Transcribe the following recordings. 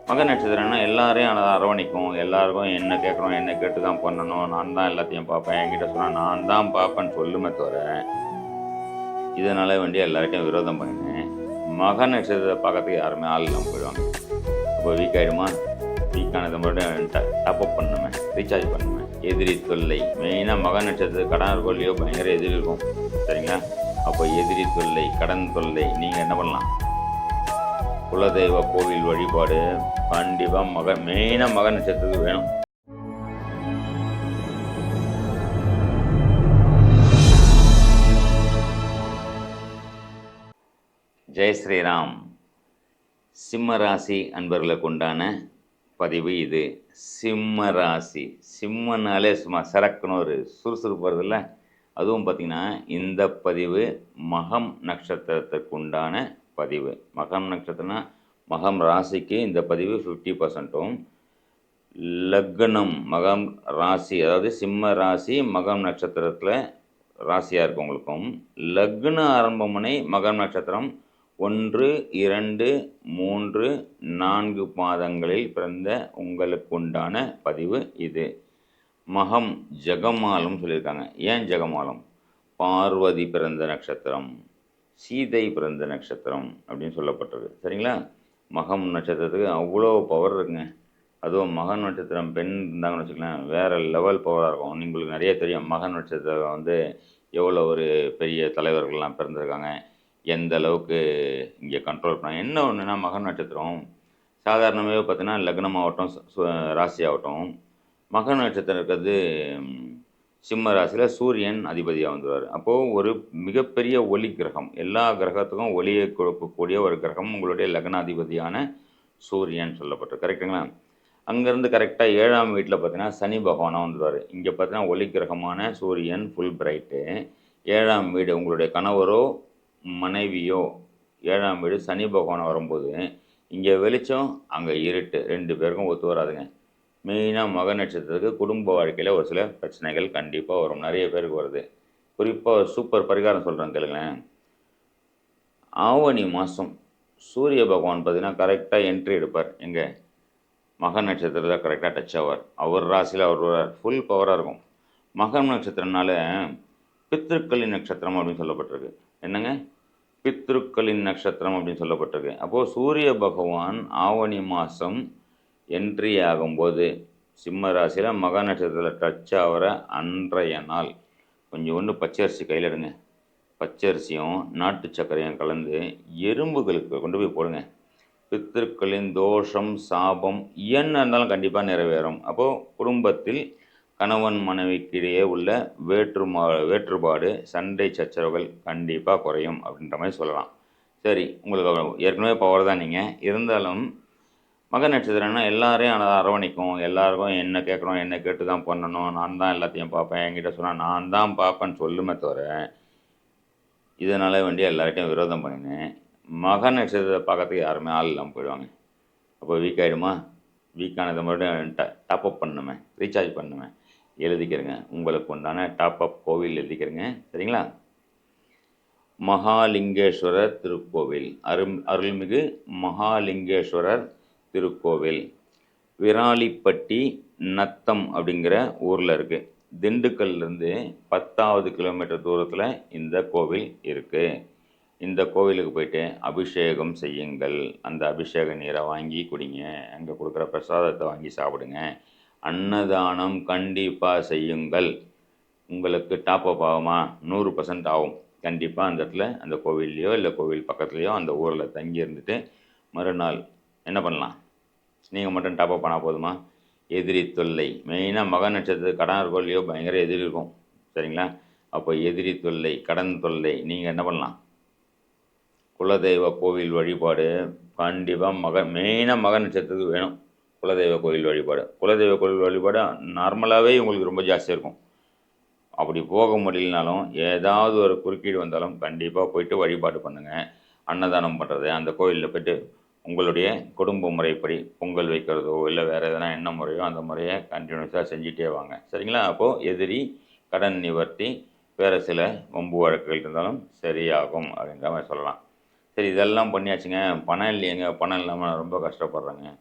மக நட்சத்திரம்னா எல்லாரையும் அரவணைக்கும். எல்லாருக்கும் என்ன கேட்குறோம், என்ன கேட்டு தான் பண்ணணும். நான் தான் எல்லாத்தையும் பார்ப்பேன். என்கிட்ட சொன்னா நான் தான் பார்ப்பேன்னு சொல்லுமே தவிர, இதனால வேண்டி எல்லார்கிட்டயும் விரோதம் பண்ணினேன். மக நட்சத்திரத்த பார்க்கறதுக்கு யாருமே ஆள் இல்லாம போயிடுவாங்க. அப்போ வீக் ஆயிடுமா? வீக் ஆனத மறுபடியும் டாப் அப் பண்ணணுமே, ரீசார்ஜ் பண்ணணுமே. எதிரி தொல்லை. மெயினா மக நட்சத்திரத்துக்கு கடன் இருக்கோ இல்லையோ பயங்கர எதிரி இருக்கும். சரிங்களா? அப்போ எதிரி தொல்லை, கடன் தொல்லை. நீங்க என்ன பண்ணலாம்? குலதெய்வ கோவில் வழிபாடு கண்டிப்பா மெயினா மக நட்சத்திரத்துக்கு வேணும். ஜெய் ஸ்ரீராம். சிம்ம ராசி அன்பர்களுக்கு உண்டான பதிவு இது. சிம்ம ராசி, சிம்மனாலே சும்மா சரக்குன்னு ஒரு சுறுசுறுப்பு வருதுல்ல, அதுவும் பார்த்திங்கன்னா இந்த பதிவு மகம் நட்சத்திரத்திற்கு உண்டான பதிவு. மகம் நட்சத்திரம்னா மகம் ராசிக்கு இந்த பதிவு 50%ம், லக்னம் மகம் ராசி அதாவது சிம்ம ராசி மகம் நட்சத்திரத்தில் ராசியாக இருக்கவங்களுக்கும், லக்ன ஆரம்பமனை மகம் நட்சத்திரம் 1, 2, 3, 4 பாதங்களில் பிறந்த உங்களுக்குண்டான பதிவு இது. மகம் ஜெகமாலம் சொல்லியிருக்காங்க. ஏன் ஜெகமாலம்? பார்வதி பிறந்த நட்சத்திரம், சீதை பிறந்த நட்சத்திரம் அப்படின்னு சொல்லப்பட்டிருக்கு. சரிங்களா? மகம் நட்சத்திரத்துக்கு அவ்வளோ பவர் இருக்குங்க. அதுவும் மகன் நட்சத்திரம் பெண் இருந்தாங்கன்னு வச்சுக்கலாம், வேறு லெவல் பவராக இருக்கும். உங்களுக்கு நிறைய தெரியும் மகன் நட்சத்திரம் வந்து எவ்வளோ ஒரு பெரிய தலைவர்கள்லாம் பிறந்திருக்காங்க, எந்த அளவுக்கு இங்கே கண்ட்ரோல் பண்ணாங்க. என்ன ஒன்றுனா மகன் நட்சத்திரம் சாதாரணமாகவே பார்த்தீங்கன்னா லக்னமாகட்டும் ராசி ஆகட்டும், மகன் நட்சத்திரம் இருக்கிறது சிம்ம ராசியில் சூரியன் அதிபதியாக வந்துடுவார். அப்போது ஒரு மிகப்பெரிய ஒளி கிரகம், எல்லா கிரகத்துக்கும் ஒளியை கொடுக்கக்கூடிய ஒரு கிரகம் உங்களுடைய லக்னாதிபதியான சூரியன் சொல்லப்பட்டிருக்கு. கரெக்டுங்களா? அங்கேருந்து கரெக்டாக 7ஆம் வீட்டில் பார்த்தீங்கன்னா சனி பகவானாக வந்துடுவார். இங்கே பார்த்தீங்கன்னா ஒளி கிரகமான சூரியன் ஃபுல் பிரைட்டு. 7ஆம் வீடு உங்களுடைய கணவரோ மனைவியோ 7ஆம் வீடு சனி பகவானாக வரும்போது இங்கே வெளிச்சம் அங்கே இருட்டு, 2 பேருக்கும் ஒத்து வராதுங்க. மெயினாக மக நட்சத்திரத்துக்கு குடும்ப வாழ்க்கையில் ஒரு சில பிரச்சனைகள் கண்டிப்பாக வரும், நிறைய பேருக்கு வருது. குறிப்பாக சூப்பர் பரிகாரம் சொல்கிறேன் கேளுங்களேன். ஆவணி மாதம் சூரிய பகவான் பார்த்தீங்கன்னா கரெக்டாக என்ட்ரி எடுப்பார். எங்கே? மக நட்சத்திரத்தில் கரெக்டாக டச் ஆவார். அவர் ராசியில் அவர் ஃபுல் பவராக இருக்கும். மகம் நட்சத்திரனால பித்ருக்களின் நட்சத்திரம் அப்படின்னு சொல்லப்பட்டிருக்கு. என்னங்க? பித்ருக்களின் நட்சத்திரம் அப்படின்னு சொல்லப்பட்டிருக்கு. அப்போது சூரிய பகவான் ஆவணி மாதம் என்ட்ரி ஆகும்போது சிம்ம ராசியில் மக நட்சத்திரத்தில் டச் ஆகிற அன்றைய நாள் கொஞ்சோண்டு பச்சரிசி கையில் எடுங்க. பச்சரிசியும் நாட்டு சர்க்கரையும் கலந்து எறும்புகளுக்கு கொண்டு போய் போடுங்க. பித்திருக்களின் தோஷம் சாபம் என்ன இருந்தாலும் கண்டிப்பாக நிறைவேறும். அப்போது குடும்பத்தில் கணவன் மனைவிக்கிடையே உள்ள வேற்றுப்பாடு சண்டை சச்சரவுகள் கண்டிப்பாக குறையும் அப்படின்ற மாதிரி சொல்லலாம். சரி, உங்களுக்கு ஏற்கனவே பவர் தான் நீங்கள் இருந்தாலும் மக நட்சத்திரம்னா எல்லாரையும் அரவணைக்கும். எல்லாருக்கும் என்ன கேட்குறோம், என்ன கேட்டு தான் பண்ணணும். நான் தான் எல்லாத்தையும் பார்ப்பேன். என்கிட்ட சொன்னால் நான் தான் பார்ப்பேன்னு சொல்லுமே தவிர, இதனால் வேண்டிய எல்லார்கிட்டையும் விரோதம் பண்ணினேன். மக நட்சத்திரத்தை பார்க்கறதுக்கு யாருமே ஆள் இல்லாமல் போயிடுவாங்க. அப்போ வீக் ஆகிடுமா? வீக் ஆனதை மறுபடியும் டாப் அப் பண்ணணுமே, ரீசார்ஜ் பண்ணணுமே. எழுதிக்கிறேங்க, உங்களுக்கு உண்டான டாப் அப் கோவில் எழுதிக்கிறேங்க. சரிங்களா? மகாலிங்கேஸ்வரர் திருக்கோவில், அருள்மிகு மகாலிங்கேஸ்வரர் திருக்கோவில் விராலிப்பட்டி நத்தம் அப்படிங்கிற ஊரில் இருக்குது. திண்டுக்கல்லேருந்து 10வது கிலோமீட்டர் தூரத்தில் இந்த கோவில் இருக்குது. இந்த கோவிலுக்கு போயிட்டு அபிஷேகம் செய்யுங்கள். அந்த அபிஷேக நீரை வாங்கி குடிங்க. அங்கே கொடுக்குற பிரசாதத்தை வாங்கி சாப்பிடுங்க. அன்னதானம் கண்டிப்பாக செய்யுங்கள். உங்களுக்கு டாப் அப் ஆகுமா? 100% ஆகும். கண்டிப்பாக அந்த இடத்துல அந்த கோவில்லையோ இல்லை கோவில் பக்கத்துலேயோ அந்த ஊரில் தங்கி இருந்துட்டு மறுநாள் என்ன பண்ணலாம்? நீங்கள் மட்டும் டாப் அப் பண்ணால் போதுமா? எதிரி தொல்லை. மெயினாக மக நட்சத்திரத்துக்கு கடன் இருக்கோ இல்லையோ பயங்கர எதிரி இருக்கும். சரிங்களா? அப்போ எதிரி தொல்லை, கடன் தொல்லை. நீங்கள் என்ன பண்ணலாம்? குலதெய்வ கோவில் வழிபாடு கண்டிப்பாக மெயினாக மக நட்சத்திரத்துக்கு வேணும். குலதெய்வ கோவில் வழிபாடு. குலதெய்வ கோவில் வழிபாடு நார்மலாகவே உங்களுக்கு ரொம்ப ஜாஸ்தியாக இருக்கும். அப்படி போக முடியலனாலும் ஏதாவது ஒரு குறுக்கீடு வந்தாலும் கண்டிப்பாக போயிட்டு வழிபாடு பண்ணுங்கள். அன்னதானம் பண்ணுறது, அந்த கோவிலில் போய்ட்டு உங்களுடைய குடும்ப முறைப்படி பொங்கல் வைக்கிறதோ இல்லை வேறு எதனா என்ன முறையோ அந்த முறையை கண்டினியூஸாக செஞ்சுட்டே வாங்க. சரிங்களா? அப்போது எதிரி, கடன் நிவர்த்தி, வேறு சில வம்பு வழக்குகள் இருந்தாலும் சரியாகும் அப்படின்ற மாதிரி சொல்லலாம். சரி, இதெல்லாம் பண்ணியாச்சுங்க. பணம் இல்லையேங்க, பணம் இல்லாமல் நான் ரொம்ப கஷ்டப்படுறேங்க.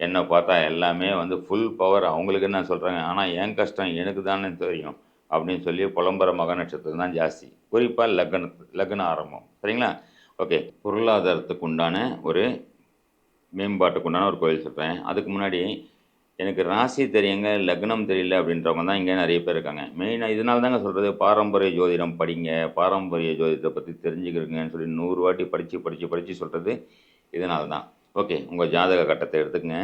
என்னை பார்த்தா எல்லாமே வந்து ஃபுல் பவர் அவங்களுக்கு என்ன சொல்கிறாங்க, ஆனால் என் கஷ்டம் எனக்கு தானே தெரியும் அப்படின்னு சொல்லி புலம்புற மக நட்சத்திரம் தான் ஜாஸ்தி. குறிப்பாக லக்ன ஆரம்பம். சரிங்களா? ஓகே. பொருளாதாரத்துக்கு உண்டான ஒரு மேம்பாட்டுக்கு உண்டான ஒரு கோயில் சொல்கிறேன். அதுக்கு முன்னாடி எனக்கு ராசி தெரியுங்க, லக்னம் தெரியல அப்படின்றவங்க தான் இங்கே நிறைய பேர் இருக்காங்க. மெயினாக இதனால தாங்க சொல்கிறது, பாரம்பரிய ஜோதிடம் படிங்க, பாரம்பரிய ஜோதிடத்தை பற்றி தெரிஞ்சுக்கிறங்கன்னு சொல்லி 100 வாட்டி படித்து சொல்கிறது இதனால தான். ஓகே, உங்கள் ஜாதக கட்டத்தை எடுத்துக்கங்க.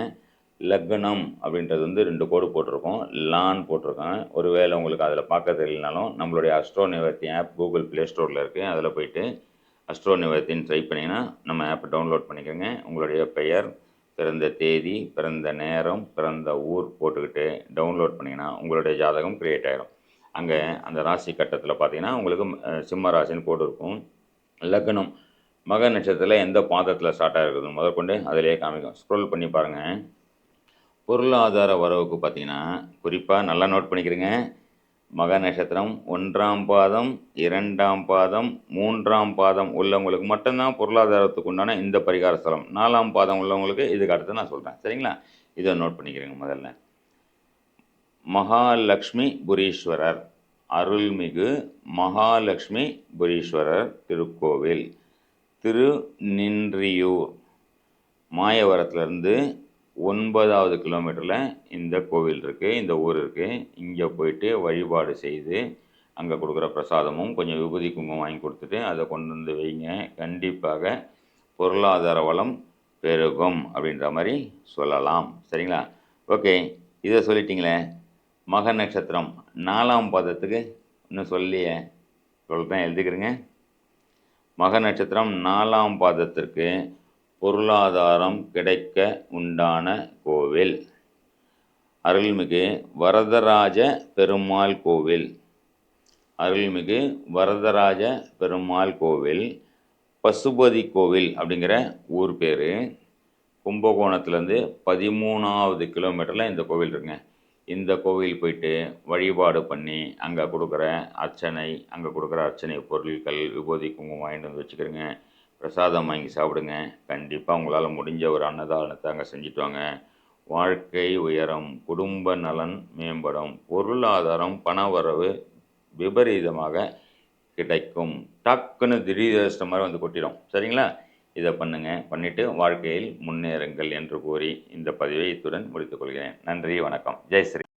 லக்னம் அப்படின்றது வந்து 2 கோடு போட்டிருக்கோம், லான்னு போட்டிருக்கேன். ஒருவேளை உங்களுக்கு அதில் பார்க்க தெரியலனாலும் நம்மளுடைய அஸ்ட்ரோ நிவர்த்தி ஆப் கூகுள் ப்ளே ஸ்டோரில் இருக்குது. அதில் போயிட்டு அஸ்ட்ரோ நிவர்த்தின்னு ட்ரை பண்ணிங்கன்னா நம்ம ஆப்பை டவுன்லோட் பண்ணிக்கோங்க. உங்களுடைய பெயர், பிறந்த தேதி, பிறந்த நேரம், பிறந்த ஊர் போட்டுக்கிட்டு டவுன்லோட் பண்ணிங்கன்னா உங்களுடைய ஜாதகம் க்ரியேட் ஆகிடும். அங்கே அந்த ராசி கட்டத்தில் பார்த்தீங்கன்னா உங்களுக்கு சிம்ம ராசின்னு கோடு இருக்கும். லக்னம் மக நட்சத்திரத்தில் எந்த பாதத்தில் ஸ்டார்ட் ஆகிருக்குதுன்னு முதற்கொண்டு அதிலே காமிக்கும். ஸ்க்ரோல் பண்ணி பாருங்கள். பொருளாதார வரவுக்கு பார்த்தீங்கன்னா குறிப்பாக நல்லா நோட் பண்ணிக்கிறேங்க. மக நட்சத்திரம் 1ஆம் பாதம், 2ஆம் பாதம், 3ஆம் பாதம் உள்ளவங்களுக்கு மட்டும்தான் பொருளாதாரத்துக்கு உண்டான இந்த பரிகார ஸ்தலம். 4ஆம் பாதம் உள்ளவங்களுக்கு இதுக்கு அடுத்து நான் சொல்கிறேன். சரிங்களா? இதை நோட் பண்ணிக்கிறேங்க. முதல்ல மகாலட்சுமி புரீஸ்வரர், அருள்மிகு மகாலட்சுமி புரீஸ்வரர் திருக்கோவில், திருநின்றியூர், மாயவரத்துலேருந்து 9வது கிலோமீட்டரில் இந்த கோவில் இருக்குது, இந்த ஊர் இருக்குது. இங்கே போயிட்டு வழிபாடு செய்து அங்கே கொடுக்குற பிரசாதமும் கொஞ்சம் விபூதி குங்குமம் வாங்கி கொடுத்துட்டு அதை கொண்டு வந்து வைங்க. கண்டிப்பாக பொருளாதார வளம் பெருகும் அப்படின்ற மாதிரி சொல்லலாம். சரிங்களா? ஓகே, இதை சொல்லிட்டீங்களே. மக நட்சத்திரம் 4ஆம் பாதத்துக்கு இன்னும் சொல்லியே சொல்கிறேன், எழுதிக்கிறேங்க. மக நட்சத்திரம் 4ஆம் பாதத்திற்கு பொருளாதாரம் கிடைக்க உண்டான கோவில் அருள்மிகு வரதராஜ பெருமாள் கோவில். அருள்மிகு வரதராஜ பெருமாள் கோவில், பசுபதி கோவில் அப்படிங்கிற ஊர் பேர். கும்பகோணத்துலேருந்து 13வது கிலோமீட்டரில் இந்த கோவில் இருக்குங்க. இந்த கோவில் போயிட்டு வழிபாடு பண்ணி அங்கே கொடுக்குற அர்ச்சனை பொருட்கள், விபூதி குங்குமம் வாங்கிட்டு வந்து வச்சுக்கிறேங்க. பிரசாதம் வாங்கி சாப்பிடுங்க. கண்டிப்பாக உங்களால் முடிஞ்ச ஒரு அன்னதானத்தை அங்கே செஞ்சுட்டு வாங்க. வாழ்க்கை உயரம், குடும்ப நலன் மேம்படும், பொருளாதாரம் பணவரவு விபரீதமாக கிடைக்கும். டக்குன்னு திடீர் அதிர்ஷ்டம் மாதிரி வந்து கொட்டிடும். சரிங்களா? இதை பண்ணிவிட்டு வாழ்க்கையில் முன்னேறுங்கள் என்று கூறி இந்த பதிவை இத்துடன் முடித்துக்கொள்கிறேன். நன்றி, வணக்கம். ஜெய் ஸ்ரீ.